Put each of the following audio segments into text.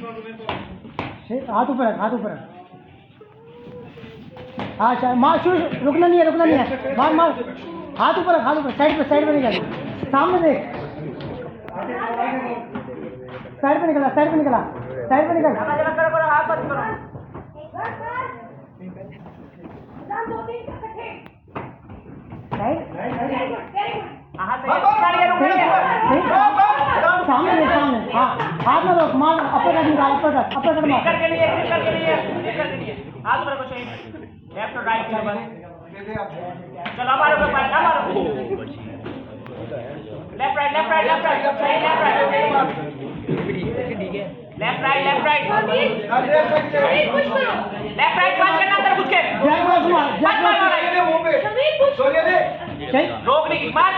हाथ ऊपर रख, हाथ ऊपर रख। हाँ मार, रुकना नहीं है, रुकना नहीं है, मार मार, हाथ ऊपर रख, हाथ ऊपर, साइड पे नहीं जाती, सामने देख, साइड पे निकला, साइड पे निकला, साइड पे निकल, हाथ मत करो। सामने देख, सामने, हाँ हाथ में रोक, मार, अपर कट निकाल, अपर कट मार, करके लिए हाथ ऊपर रखो, सही लेफ्ट और राइट बस। चलो हमारे ऊपर पास हमारे लेफ्ट राइट सही left right left right left right पांच करना अंदर घुस के रोक नहीं मार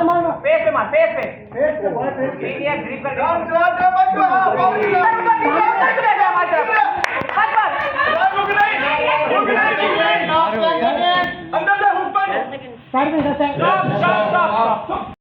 मार फेस पे ग्रिप करके साइड में